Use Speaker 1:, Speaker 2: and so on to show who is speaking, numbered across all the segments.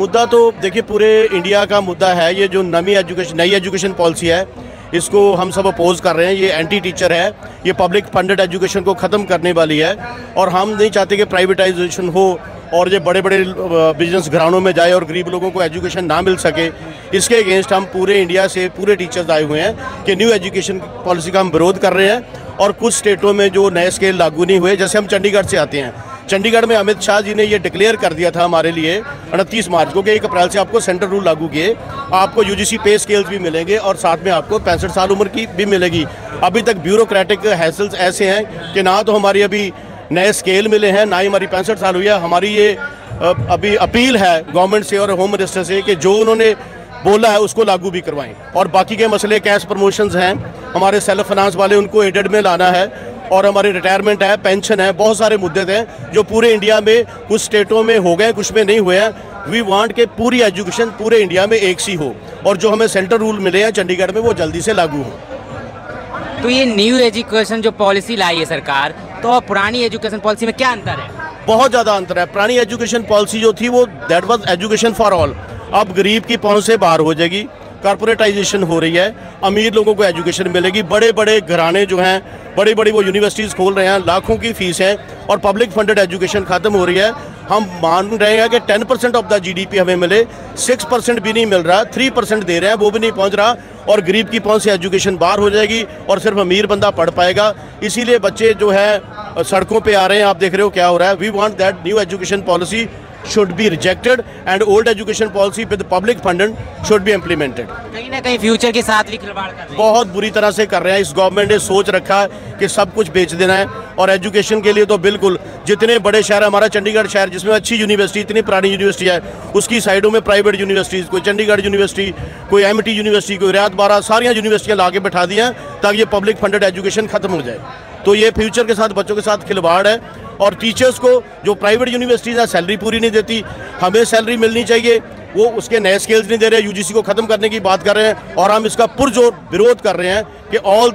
Speaker 1: मुद्दा तो देखिए पूरे इंडिया का मुद्दा है। ये जो नई एजुकेशन पॉलिसी है, इसको हम सब अपोज कर रहे हैं। ये एंटी टीचर है, ये पब्लिक फंडेड एजुकेशन को ख़त्म करने वाली है और हम नहीं चाहते कि प्राइवेटाइजेशन हो और ये बड़े बड़े बिजनेस घरानों में जाए और गरीब लोगों को एजुकेशन ना मिल सके। इसके अगेंस्ट हम पूरे इंडिया से पूरे टीचर्स आए हुए हैं कि न्यू एजुकेशन पॉलिसी का हम विरोध कर रहे हैं। और कुछ स्टेटों में जो नए स्केल लागू नहीं हुए, जैसे हम चंडीगढ़ से आते हैं, चंडीगढ़ में अमित शाह जी ने ये डिक्लेयर कर दिया था हमारे लिए 29 मार्च को कि 1 अप्रैल से आपको सेंट्रल रूल लागू किए, आपको यूजीसी पे स्केल्स भी मिलेंगे और साथ में आपको 65 साल उम्र की भी मिलेगी। अभी तक ब्यूरोक्रेटिक हैसल्स ऐसे हैं कि ना तो हमारी अभी नए स्केल मिले हैं, ना ही हमारी 65 साल हुई है। हमारी ये अभी अपील है गवर्नमेंट से और होम मिनिस्टर से कि जो उन्होंने बोला है उसको लागू भी करवाएं। और बाकी के मसले कैश प्रमोशंस हैं, हमारे सेल्फ फाइनेंस वाले उनको एडेड में लाना है और हमारी रिटायरमेंट है, पेंशन है, बहुत सारे मुद्दे थे जो पूरे इंडिया में कुछ स्टेटों में हो गए, कुछ में नहीं हुए हैं। वी वांट के पूरी एजुकेशन पूरे इंडिया में एक सी हो और जो हमें सेंट्रल रूल मिले हैं चंडीगढ़ में वो जल्दी से लागू हो।
Speaker 2: तो ये न्यू एजुकेशन जो पॉलिसी लाई है सरकार, तो पुरानी एजुकेशन पॉलिसी में क्या अंतर है?
Speaker 1: बहुत ज़्यादा अंतर है। पुरानी एजुकेशन पॉलिसी जो थी वो that was education for all, अब गरीब की पहुंच से बाहर हो जाएगी। कॉर्पोरेटाइजेशन हो रही है, अमीर लोगों को एजुकेशन मिलेगी। बड़े बड़े घराने जो हैं, बड़ी बड़ी वो यूनिवर्सिटीज़ खोल रहे हैं, लाखों की फीस है और पब्लिक फंडेड एजुकेशन ख़त्म हो रही है। हम मान रहे हैं कि 10% ऑफ द जीडीपी हमें मिले, 6% भी नहीं मिल रहा, 3% दे रहे हैं, वो भी नहीं पहुंच रहा और गरीब की पहुंच से एजुकेशन बाहर हो जाएगी और सिर्फ अमीर बंदा पढ़ पाएगा। इसीलिए बच्चे जो है सड़कों पे आ रहे हैं, आप देख रहे हो क्या हो रहा है। We want that new education policy should be rejected and old education policy with public funding should be implemented।
Speaker 2: कहीं ना कहीं फ्यूचर के साथ भी खिलवाड़ कर रहे हैं,
Speaker 1: बहुत बुरी तरह से कर रहे हैं। इस गवर्नमेंट ने सोच रखा है कि सब कुछ बेच देना है और एजुकेशन के लिए तो बिल्कुल जितने बड़े शहर, हमारा चंडीगढ़ शहर जिसमें अच्छी यूनिवर्सिटी, इतनी पुरानी यूनिवर्सिटी है, उसकी साइडों में प्राइवेट यूनिवर्सिटीज़, कोई चंडीगढ़ यूनिवर्सिटी, कोई एमटी यूनिवर्सिटी, कोई रियात बारह, सारियाँ यूनिवर्सिटियाँ ला के बैठा दी हैं ताकि ये पब्लिक फंडेड एजुकेशन खत्म हो जाए। तो ये फ्यूचर के साथ, बच्चों के साथ खिलवाड़ है। और टीचर्स को जो प्राइवेट यूनिवर्सिटीज़ है सैलरी पूरी नहीं देती, हमें सैलरी मिलनी चाहिए, वो उसके नए स्केल्स नहीं दे रहे, यूजीसी को ख़त्म करने की बात कर रहे हैं और हम इसका पुरजोर विरोध कर रहे हैं कि all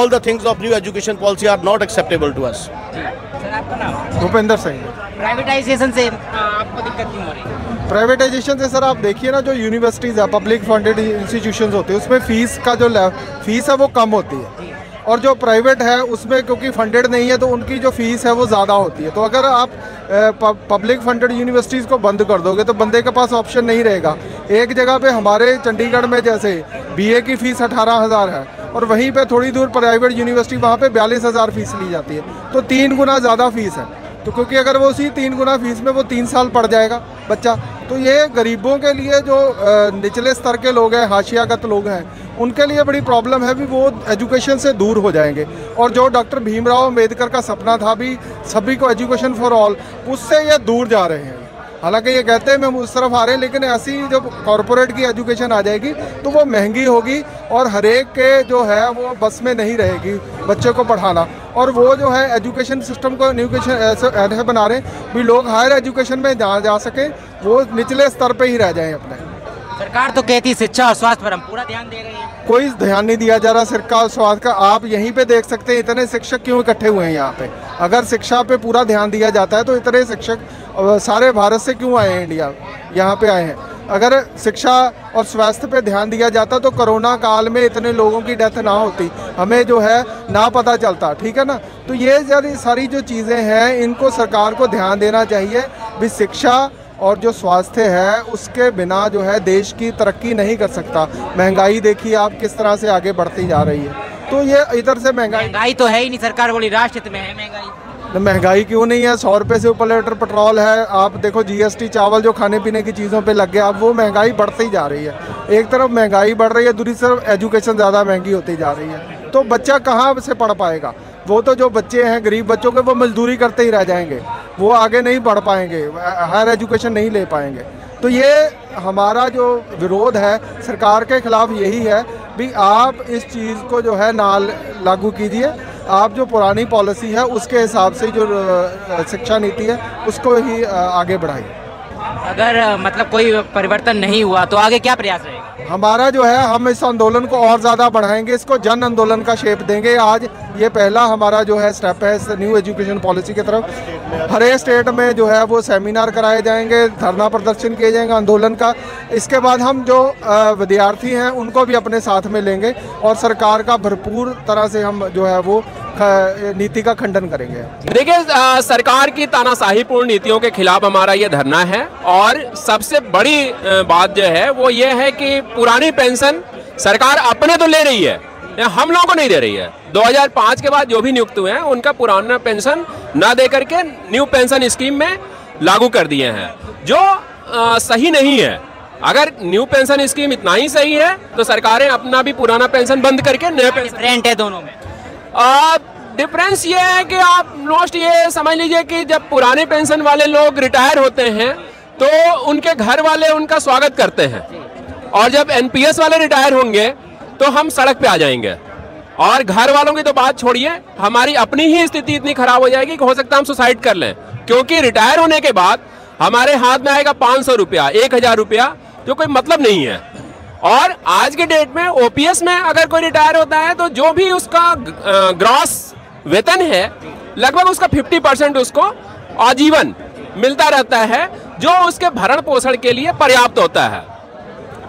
Speaker 1: the things of new education policy are not acceptable to us.
Speaker 2: Sir आपका नाम?
Speaker 3: भूपेंद्र सिंह।
Speaker 2: प्राइवेटाइजेशन से आपको दिक्कत क्यों हो रही है?
Speaker 3: प्राइवेटाइजेशन से सर आप देखिए ना, जो यूनिवर्सिटीज़ है, पब्लिक फंडेड इंस्टीट्यूशंस होते हैं, उसमें फीस का जो फीस है वो कम होती है और जो प्राइवेट है उसमें क्योंकि फंडेड नहीं है तो उनकी जो फीस है वो ज़्यादा होती है। तो अगर आप पब्लिक फंडेड यूनिवर्सिटीज़ को बंद कर दोगे तो बंदे के पास ऑप्शन नहीं रहेगा। एक जगह पे हमारे चंडीगढ़ में जैसे बीए की फ़ीस 18,000 है और वहीं पे थोड़ी दूर प्राइवेट यूनिवर्सिटी वहाँ पे 42,000 फीस ली जाती है, तो 3 गुना ज़्यादा फीस है। तो क्योंकि अगर वो उसी 3 गुना फीस में वो 3 साल पढ़ जाएगा बच्चा, तो ये गरीबों के लिए, जो निचले स्तर के लोग हैं, हाशियागत लोग हैं, उनके लिए बड़ी प्रॉब्लम है भी, वो एजुकेशन से दूर हो जाएंगे। और जो डॉक्टर भीमराव अम्बेडकर का सपना था भी सभी को एजुकेशन फॉर ऑल, उससे ये दूर जा रहे हैं। हालांकि ये कहते हैं हम उस तरफ आ रहे हैं, लेकिन ऐसी जब कॉरपोरेट की एजुकेशन आ जाएगी तो वो महंगी होगी और हर एक के जो है वो बस में नहीं रहेगी बच्चे को पढ़ाना। और वो जो है एजुकेशन सिस्टम को ऐसे बना रहे हैं भी लोग हायर एजुकेशन में जा सकें, वो निचले स्तर पे ही रह जाएं अपने।
Speaker 2: सरकार तो कहती है शिक्षा और स्वास्थ्य पर हम पूरा ध्यान दे रहे हैं,
Speaker 3: कोई ध्यान नहीं दिया जा रहा शिक्षा और स्वास्थ्य का। आप यहीं पे देख सकते हैं इतने शिक्षक क्यों इकट्ठे हुए हैं यहाँ पे। अगर शिक्षा पे पूरा ध्यान दिया जाता है तो इतने शिक्षक सारे भारत से क्यों आए हैं, इंडिया यहाँ पे आए हैं। अगर शिक्षा और स्वास्थ्य पे ध्यान दिया जाता तो कोरोना काल में इतने लोगों की डेथ ना होती, हमें जो है ना पता चलता, ठीक है ना। तो ये सारी जो चीज़ें हैं इनको सरकार को ध्यान देना चाहिए भी। शिक्षा और जो स्वास्थ्य है उसके बिना जो है देश की तरक्की नहीं कर सकता। महंगाई देखिए आप किस तरह से आगे बढ़ती जा रही है, तो ये इधर से
Speaker 2: महंगाई तो है ही नहीं, सरकार बोली राष्ट्र हित में है महंगाई।
Speaker 3: महंगाई क्यों नहीं है? 100 रुपये से ऊपर लीटर पेट्रोल है। आप देखो जीएसटी चावल जो खाने पीने की चीज़ों पे लग गया, अब वो महंगाई बढ़ती जा रही है। एक तरफ महंगाई बढ़ रही है, दूसरी तरफ एजुकेशन ज़्यादा महंगी होती जा रही है, तो बच्चा कहाँ से पढ़ पाएगा? वो तो जो बच्चे हैं गरीब बच्चों के, वो मजदूरी करते ही रह जाएंगे, वो आगे नहीं बढ़ पाएंगे, हायर एजुकेशन नहीं ले पाएंगे। तो ये हमारा जो विरोध है सरकार के खिलाफ यही है भी आप इस चीज़ को जो है ना लागू कीजिए। आप जो पुरानी पॉलिसी है उसके हिसाब से जो शिक्षा नीति है उसको ही आगे बढ़ाइए।
Speaker 2: अगर मतलब कोई परिवर्तन नहीं हुआ तो आगे क्या प्रयास रहेगा?
Speaker 3: हमारा जो है, हम इस आंदोलन को और ज़्यादा बढ़ाएंगे, इसको जन आंदोलन का शेप देंगे। आज ये पहला हमारा जो है स्टेप है इस न्यू एजुकेशन पॉलिसी की तरफ। हर एक स्टेट में जो है वो सेमिनार कराए जाएंगे, धरना प्रदर्शन किए जाएंगे आंदोलन का। इसके बाद हम जो विद्यार्थी हैं उनको भी अपने साथ में लेंगे और सरकार का भरपूर तरह से हम जो है वो नीति का खंडन करेंगे।
Speaker 4: देखिए, सरकार की तानाशाहीपूर्ण नीतियों के खिलाफ हमारा ये धरना है और सबसे बड़ी बात जो है वो ये है कि पुरानी पेंशन सरकार अपने तो ले रही है, हम लोगों को नहीं दे रही है। 2005 के बाद जो भी नियुक्त हुए हैं उनका पुराना पेंशन ना दे करके न्यू पेंशन स्कीम में लागू कर दिए हैं, जो सही नहीं है। अगर न्यू पेंशन स्कीम इतना ही सही है तो सरकारें अपना भी पुराना पेंशन बंद करके नया पेंशन।
Speaker 2: डिफरेंट है दोनों में।
Speaker 4: डिफरेंस ये है कि आप मोस्ट ये समझ लीजिए कि जब पुराने पेंशन वाले लोग रिटायर होते हैं तो उनके घर वाले उनका स्वागत करते हैं, और जब एनपीएस वाले रिटायर होंगे तो हम सड़क पे आ जाएंगे। और घर वालों की तो बात छोड़िए, हमारी अपनी ही स्थिति इतनी खराब हो जाएगी कि हो सकता है हम सुसाइड कर लें, क्योंकि रिटायर होने के बाद हमारे हाथ में आएगा 500 रुपया, 1000 रुपया, जो कोई मतलब नहीं है। और आज के डेट में ओपीएस में अगर कोई रिटायर होता है तो जो भी उसका ग्रॉस वेतन है लगभग उसका 50% उसको आजीवन मिलता रहता है, जो उसके भरण पोषण के लिए पर्याप्त होता है।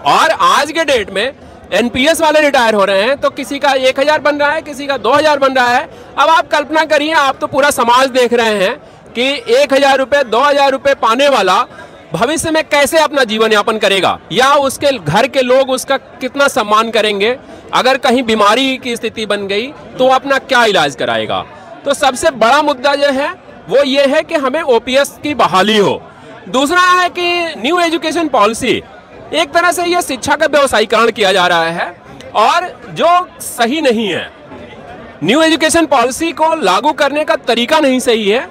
Speaker 4: और आज के डेट में एनपीएस वाले रिटायर हो रहे हैं तो किसी का 1000 बन रहा है, किसी का 2000 बन रहा है। अब आप कल्पना करिए, आप तो पूरा समाज देख रहे हैं कि 1000 रुपये 2000 रुपये पाने वाला भविष्य में कैसे अपना जीवन यापन करेगा, या उसके घर के लोग उसका कितना सम्मान करेंगे। अगर कहीं बीमारी की स्थिति बन गई तो अपना क्या इलाज कराएगा। तो सबसे बड़ा मुद्दा जो है वो ये है कि हमें ओपीएस की बहाली हो। दूसरा है कि न्यू एजुकेशन पॉलिसी, एक तरह से ये शिक्षा का व्यवसायीकरण किया जा रहा है और जो सही नहीं है। न्यू एजुकेशन पॉलिसी को लागू करने का तरीका नहीं सही है।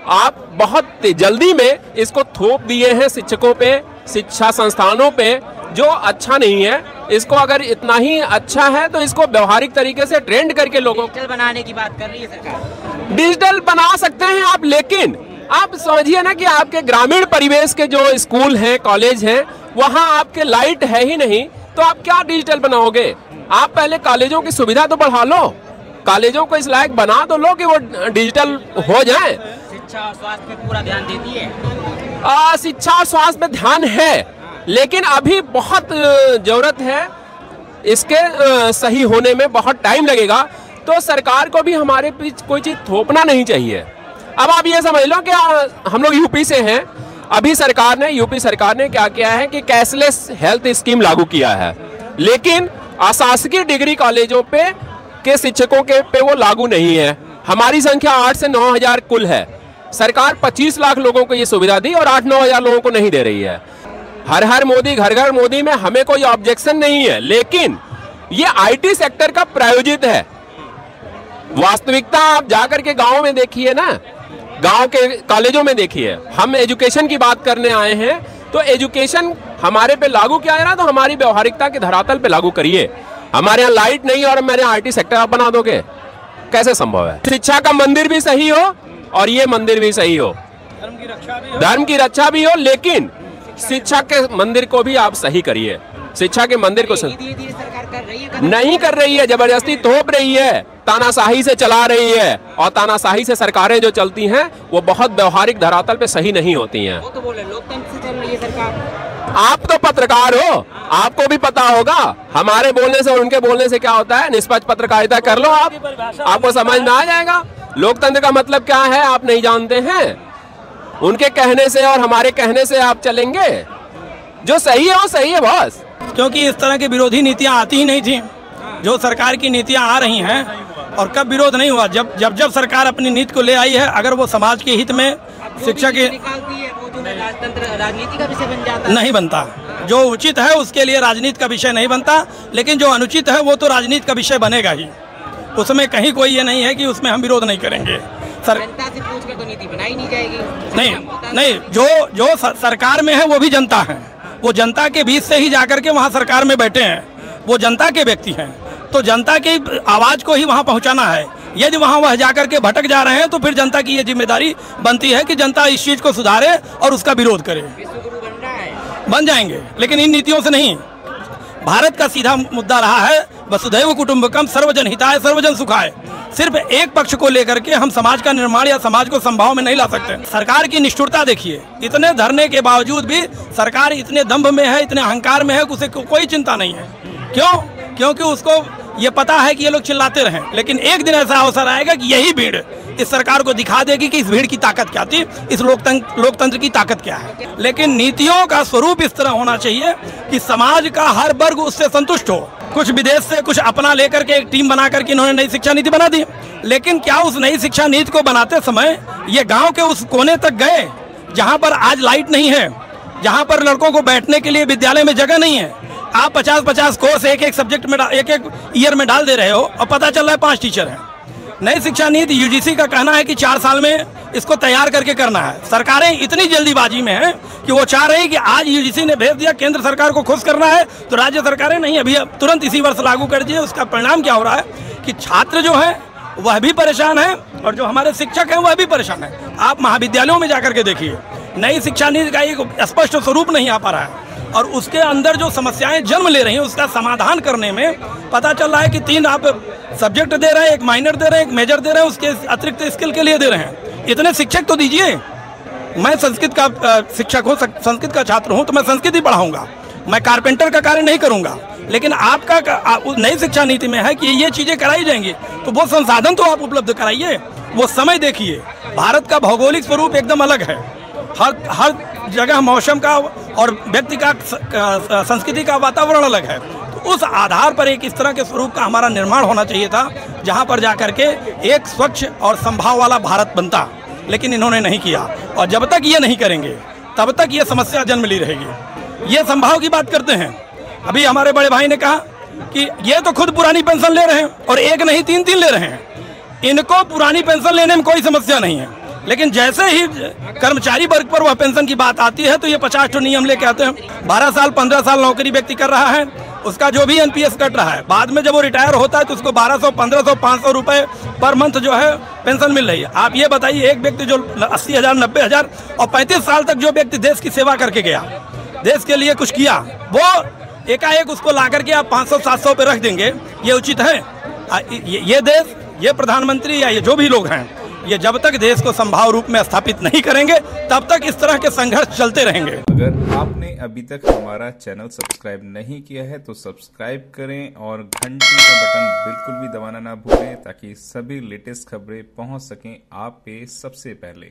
Speaker 4: आप बहुत जल्दी में इसको थोप दिए हैं शिक्षकों पे, शिक्षा संस्थानों पे, जो अच्छा नहीं है। इसको अगर इतना ही अच्छा है तो इसको व्यवहारिक तरीके से ट्रेंड करके लोगों को
Speaker 2: डिजिटल बनाने की बात कर रही है सरकार।
Speaker 4: डिजिटल बना सकते हैं आप, लेकिन आप समझिए ना कि आपके ग्रामीण परिवेश के जो स्कूल हैं, कॉलेज हैं, वहाँ आपके लाइट है ही नहीं, तो आप क्या डिजिटल बनाओगे। आप पहले कॉलेजों की सुविधा तो बढ़ा लो, कॉलेजों को इस लायक बना तो लो कि वो डिजिटल हो जाए।
Speaker 2: शिक्षा और स्वास्थ्य पे पूरा ध्यान देती है।
Speaker 4: शिक्षा और स्वास्थ्य पे ध्यान है, लेकिन अभी बहुत जरूरत है इसके सही होने में, बहुत टाइम लगेगा। तो सरकार को भी हमारे बीच कोई चीज थोपना नहीं चाहिए। अब आप ये समझ लो कि हम लोग यूपी से हैं, अभी यूपी सरकार ने क्या किया है कि कैशलेस हेल्थ स्कीम लागू किया है, लेकिन अशासकीय डिग्री कॉलेजों पे के शिक्षकों के पे वो लागू नहीं है। हमारी संख्या 8 से 9 हजार कुल है। सरकार 25 लाख लोगों को ये सुविधा दी और 8-9 हजार लोगों को नहीं दे रही है। हर हर मोदी घर घर मोदी में हमें कोई ऑब्जेक्शन नहीं है, लेकिन ये आईटी सेक्टर का प्रायोजित है। वास्तविकता आप जाकर के गांव में देखिए ना, गांव के कॉलेजों में देखिए। हम एजुकेशन की बात करने आए हैं, तो एजुकेशन हमारे पे लागू किया है ना, तो हमारी व्यवहारिकता के धरातल पे लागू करिए। हमारे यहाँ लाइट नहीं और मेरे यहाँ आईटी सेक्टर आप बना दोगे, कैसे संभव है। शिक्षा का मंदिर भी सही हो और ये मंदिर भी सही हो, धर्म की रक्षा भी हो, लेकिन शिक्षा के मंदिर को भी आप सही करिए। शिक्षा के मंदिर को
Speaker 2: धीरे-धीरे सरकार कर रही है,
Speaker 4: नहीं कर रही है, जबरदस्ती थोप रही है, तानाशाही से चला रही है। और तानाशाही से सरकारें जो चलती हैं वो बहुत व्यवहारिक धरातल पे सही नहीं होती हैं।
Speaker 2: वो तो बोले लोकतंत्र से चल रही है सरकार।
Speaker 4: आप तो पत्रकार हो, आपको भी पता होगा हमारे बोलने से और उनके बोलने से क्या होता है। निष्पक्ष पत्रकारिता कर लो आप, आपको समझ में आ जाएगा। लोकतंत्र का मतलब क्या है आप नहीं जानते हैं। उनके कहने से और हमारे कहने से आप चलेंगे, जो सही है वो सही है बस।
Speaker 5: क्योंकि इस तरह की विरोधी नीतियां आती ही नहीं थी, जो सरकार की नीतियां आ रही हैं। और कब विरोध नहीं हुआ, जब सरकार अपनी नीति को ले आई है। अगर वो समाज के हित में शिक्षा के
Speaker 2: निकालती है, वो जो राजनीति का विषय बन जाता है,
Speaker 5: नहीं बनता। जो उचित है उसके लिए राजनीति का विषय नहीं बनता, लेकिन जो अनुचित है वो तो राजनीति का विषय बनेगा ही। उसमें कहीं कोई ये नहीं है कि उसमें हम विरोध नहीं करेंगे।
Speaker 2: जनता से पूछकर तो नीति बनाई नहीं जाएगी।
Speaker 5: नहीं, जो सरकार में है वो भी जनता है। वो जनता के बीच से ही जाकर के वहाँ सरकार में बैठे हैं, वो जनता के व्यक्ति हैं। तो जनता की आवाज को ही वहाँ पहुँचाना है। यदि वह जाकर के भटक जा रहे हैं तो फिर जनता की ये जिम्मेदारी बनती है कि जनता इस चीज को सुधारे और उसका विरोध करे।
Speaker 2: विश्वगुरु बन रहा है,
Speaker 5: बन जाएंगे, लेकिन इन नीतियों से नहीं। भारत का सीधा मुद्दा रहा है वसुधैव कुटुंबकम, सर्वजन हिताय सर्वजन सुखाय। सिर्फ एक पक्ष को लेकर के हम समाज का निर्माण या समाज को संभाव में नहीं ला सकते। सरकार की निष्ठुरता देखिए, इतने धरने के बावजूद भी सरकार इतने दंभ में है, इतने अहंकार में है कि उसे कोई चिंता नहीं है। क्यों? क्योंकि उसको ये पता है कि ये लोग चिल्लाते रहें, लेकिन एक दिन ऐसा अवसर आएगा कि यही भीड़ इस सरकार को दिखा देगी कि इस भीड़ की ताकत क्या थी, इस लोकतंत्र की ताकत क्या है। लेकिन नीतियों का स्वरूप इस तरह होना चाहिए कि समाज का हर वर्ग उससे संतुष्ट हो। कुछ विदेश से कुछ अपना लेकर के एक टीम बना करके इन्होंने नई शिक्षा नीति बना दी, लेकिन क्या उस नई शिक्षा नीति को बनाते समय ये गाँव के उस कोने तक गए जहाँ पर आज लाइट नहीं है, जहाँ पर लड़कों को बैठने के लिए विद्यालय में जगह नहीं है? आप 50-50 कोर्स एक सब्जेक्ट में एक ईयर में डाल दे रहे हो और पता चल रहा है 5 टीचर हैं। नई शिक्षा नीति यूजीसी का कहना है कि 4 साल में इसको तैयार करके करना है। सरकारें इतनी जल्दीबाजी में हैं कि वो चाह रही कि आज यूजीसी ने भेज दिया, केंद्र सरकार को खुश करना है तो राज्य सरकारें नहीं, अभी तुरंत इसी वर्ष लागू कर दिए। उसका परिणाम क्या हो रहा है कि छात्र जो है वह भी परेशान है और जो हमारे शिक्षक हैं वह भी परेशान है। आप महाविद्यालयों में जाकर के देखिए, नई शिक्षा नीति का एक स्पष्ट स्वरूप नहीं आ पा रहा है और उसके अंदर जो समस्याएं जन्म ले रही हैं उसका समाधान करने में पता चल रहा है कि 3 आप सब्जेक्ट दे रहे हैं, एक माइनर दे रहे हैं, एक मेजर दे रहे हैं, उसके अतिरिक्त स्किल के लिए दे रहे हैं। इतने शिक्षक तो दीजिए। मैं संस्कृत का शिक्षक हूँ, संस्कृत का छात्र हूँ, तो मैं संस्कृत ही पढ़ाऊँगा, मैं कारपेंटर का कार्य नहीं करूँगा। लेकिन आपका नई शिक्षा नीति में है कि ये चीज़ें कराई जाएंगी, तो वो संसाधन तो आप उपलब्ध कराइए, वो समय देखिए। भारत का भौगोलिक स्वरूप एकदम अलग है, हर जगह मौसम का और व्यक्ति का संस्कृति का वातावरण अलग है। तो उस आधार पर एक इस तरह के स्वरूप का हमारा निर्माण होना चाहिए था जहां पर जाकर के एक स्वच्छ और संभाव वाला भारत बनता, लेकिन इन्होंने नहीं किया। और जब तक ये नहीं करेंगे तब तक ये समस्या जन्म ली रहेगी। ये संभाव की बात करते हैं, अभी हमारे बड़े भाई ने कहा कि ये तो खुद पुरानी पेंशन ले रहे हैं और एक नहीं 3-3 ले रहे हैं। इनको पुरानी पेंशन लेने में कोई समस्या नहीं है, लेकिन जैसे ही कर्मचारी वर्ग पर वह पेंशन की बात आती है तो ये 50 नियम लेके आते हैं। 12 साल 15 साल नौकरी व्यक्ति कर रहा है, उसका जो भी एनपीएस कट रहा है, बाद में जब वो रिटायर होता है तो उसको 1200, 1500, 500 रुपए पर मंथ जो है पेंशन मिल रही है। आप ये बताइए, एक व्यक्ति जो 80,000, 90,000 और 35 साल तक जो व्यक्ति देश की सेवा करके गया, देश के लिए कुछ किया, वो एकाएक उसको ला करके आप 500-700 पे रख देंगे, ये उचित है? ये देश, ये प्रधानमंत्री या ये जो भी लोग हैं, ये जब तक देश को संभाव रूप में स्थापित नहीं करेंगे तब तक इस तरह के संघर्ष चलते रहेंगे।
Speaker 6: अगर आपने अभी तक हमारा चैनल सब्सक्राइब नहीं किया है तो सब्सक्राइब करें और घंटी का बटन बिल्कुल भी दबाना ना भूलें ताकि सभी लेटेस्ट खबरें पहुंच सकें आप पे सबसे पहले।